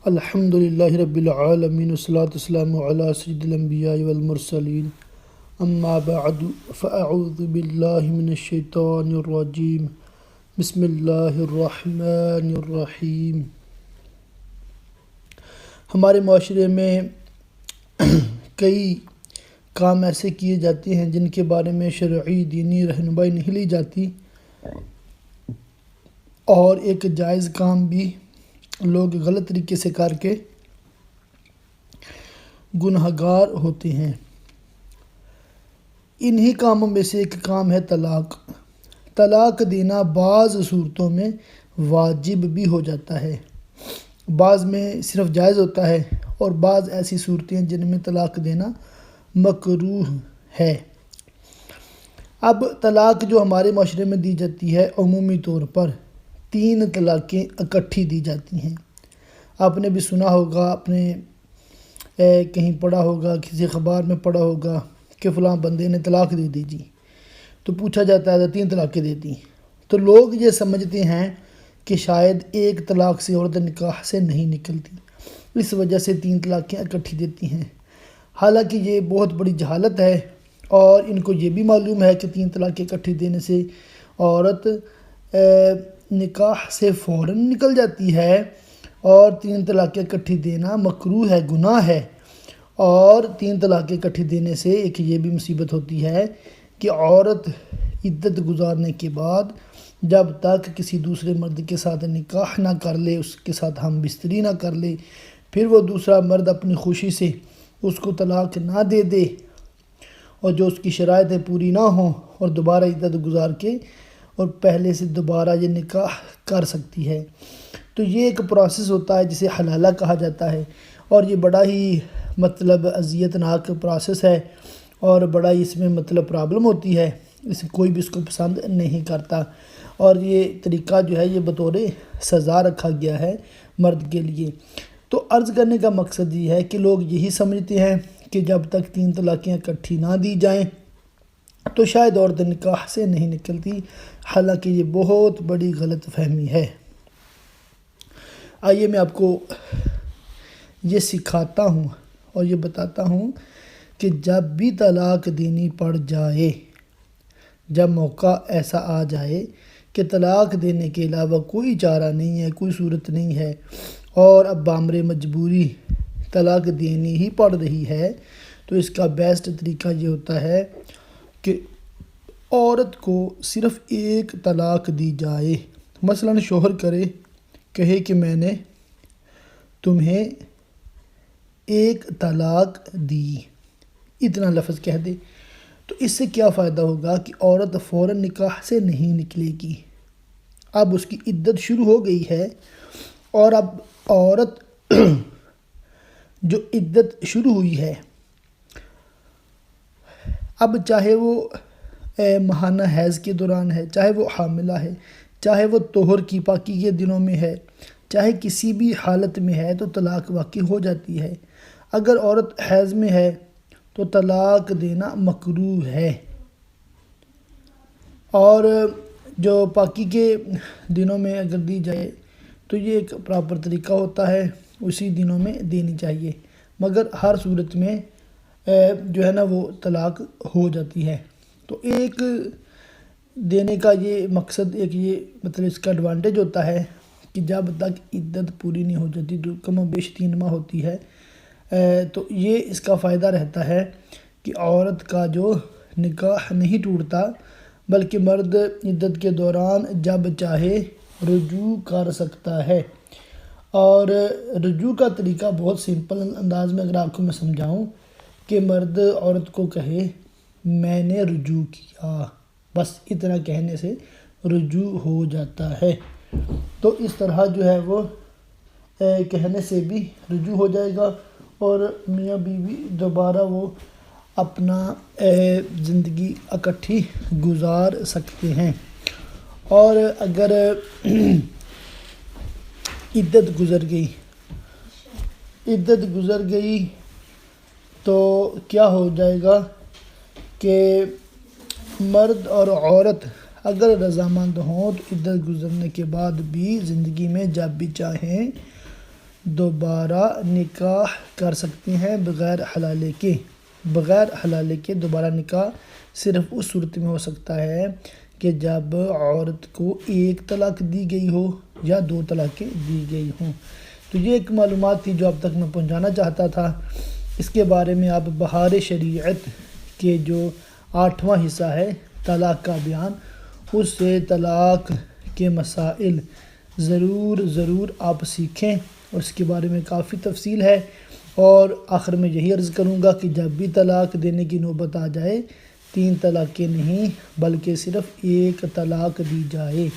الحمد للہ رب العالمین والصلاة والسلام علی سید الانبیاء والمرسلین اما بعد فاعوذ باللہ من الشیطان الرجیم بسم اللہ الرحمن الرحیم۔ ہمارے معاشرے میں کئی کام ایسے کیے جاتے ہیں جن کے بارے میں شرعی دینی رہنمائی نہیں لی جاتی، اور ایک جائز کام بھی لوگ غلط طریقے سے کر کے گنہگار ہوتے ہیں۔ انہی کاموں میں سے ایک کام ہے طلاق۔ طلاق دینا بعض صورتوں میں واجب بھی ہو جاتا ہے، بعض میں صرف جائز ہوتا ہے، اور بعض ایسی صورتیں ہیں جن میں طلاق دینا مکروہ ہے۔ اب طلاق جو ہمارے معاشرے میں دی جاتی ہے، عمومی طور پر 3 طلاقیں اکٹھی دی جاتی ہیں۔ آپ نے بھی سنا ہوگا، آپ نے کہیں پڑھا ہوگا، کسی اخبار میں پڑھا ہوگا کہ فلاں بندے نے طلاق دے دی جی، تو پوچھا جاتا ہے تو 3 طلاقیں دے دی، تو لوگ یہ سمجھتے ہیں کہ شاید ایک طلاق سے عورت نکاح سے نہیں نکلتی، اس وجہ سے 3 طلاقیں اکٹھی دیتی ہیں۔ حالانکہ یہ بہت بڑی جہالت ہے، اور ان کو یہ بھی معلوم ہے کہ 3 طلاقیں اکٹھی دینے سے عورت نکاح سے فوراً نکل جاتی ہے، اور 3 طلاقیں اکٹھی دینا مکروہ ہے، گناہ ہے۔ اور 3 طلاقیں اکٹھی دینے سے ایک یہ بھی مصیبت ہوتی ہے کہ عورت عدت گزارنے کے بعد جب تک کسی دوسرے مرد کے ساتھ نکاح نہ کر لے، اس کے ساتھ ہم بستری نہ کر لے، پھر وہ دوسرا مرد اپنی خوشی سے اس کو طلاق نہ دے دے، اور جو اس کی شرائطیں پوری نہ ہوں، اور دوبارہ عدت گزار کے اور پہلے سے دوبارہ یہ نکاح کر سکتی ہے، تو یہ ایک پروسیس ہوتا ہے جسے حلالہ کہا جاتا ہے، اور یہ بڑا ہی اذیت ناک پروسیس ہے، اور بڑا ہی اس میں پرابلم ہوتی ہے، کوئی بھی اس کو پسند نہیں کرتا، اور یہ طریقہ جو ہے یہ بطور سزا رکھا گیا ہے مرد کے لیے۔ تو عرض کرنے کا مقصد یہ ہے کہ لوگ یہی سمجھتے ہیں کہ جب تک 3 طلاقیں اکٹھی نہ دی جائیں تو شاید عورت نکاح سے نہیں نکلتی، حالانکہ یہ بہت بڑی غلط فہمی ہے۔ آئیے میں آپ کو یہ سکھاتا ہوں اور یہ بتاتا ہوں کہ جب بھی طلاق دینی پڑ جائے، جب موقع ایسا آ جائے کہ طلاق دینے کے علاوہ کوئی چارہ نہیں ہے، کوئی صورت نہیں ہے، اور اب بامر مجبوری طلاق دینی ہی پڑ رہی ہے، تو اس کا بیسٹ طریقہ یہ ہوتا ہے کہ عورت کو صرف ایک طلاق دی جائے۔ مثلاً شوہر کہے کہ میں نے تمہیں ایک طلاق دی، اتنا لفظ کہہ دے، تو اس سے کیا فائدہ ہوگا کہ عورت فوراً نکاح سے نہیں نکلے گی۔ اب اس کی عدت شروع ہو گئی ہے، اور اب عورت جو عدت شروع ہوئی ہے، اب چاہے وہ ماہانہ حیض کے دوران ہے، چاہے وہ حاملہ ہے، چاہے وہ طہر کی پاکی کے دنوں میں ہے، چاہے کسی بھی حالت میں ہے، تو طلاق واقع ہو جاتی ہے۔ اگر عورت حیض میں ہے تو طلاق دینا مکروہ ہے، اور جو پاکی کے دنوں میں اگر دی جائے تو یہ ایک پراپر طریقہ ہوتا ہے، اسی دنوں میں دینی چاہیے، مگر ہر صورت میں جو ہے نا وہ طلاق ہو جاتی ہے۔ تو ایک دینے کا یہ مقصد، ایک یہ اس کا ایڈوانٹیج ہوتا ہے کہ جب تک عدت پوری نہیں ہو جاتی، جو کم و بیش 3 ماہ ہوتی ہے، تو یہ اس کا فائدہ رہتا ہے کہ عورت کا جو نکاح نہیں ٹوٹتا، بلکہ مرد عدت کے دوران جب چاہے رجوع کر سکتا ہے۔ اور رجوع کا طریقہ بہت سمپل انداز میں اگر آپ کو میں سمجھاؤں کہ مرد عورت کو کہے میں نے رجوع کیا، بس اتنا کہنے سے رجوع ہو جاتا ہے۔ تو اس طرح جو ہے وہ کہنے سے بھی رجوع ہو جائے گا، اور میاں بیوی دوبارہ وہ اپنا زندگی اکٹھی گزار سکتے ہیں۔ اور اگر عدت گزر گئی تو کیا ہو جائے گا کہ مرد اور عورت اگر رضامند ہوں تو عدت گزرنے کے بعد بھی زندگی میں جب بھی چاہیں دوبارہ نکاح کر سکتی ہیں بغیر حلالے کے۔ بغیر حلالے کے دوبارہ نکاح صرف اس صورت میں ہو سکتا ہے کہ جب عورت کو ایک طلاق دی گئی ہو یا 2 طلاقیں دی گئی ہوں۔ تو یہ ایک معلومات تھی جو اب تک میں پہنچانا چاہتا تھا۔ اس کے بارے میں آپ بہار شریعت کے جو 8واں حصہ ہے طلاق کا بیان، اس سے طلاق کے مسائل ضرور آپ سیکھیں، اس کے بارے میں کافی تفصیل ہے۔ اور آخر میں یہی عرض کروں گا کہ جب بھی طلاق دینے کی نوبت آ جائے 3 طلاقیں نہیں بلکہ صرف 1 طلاق دی جائے۔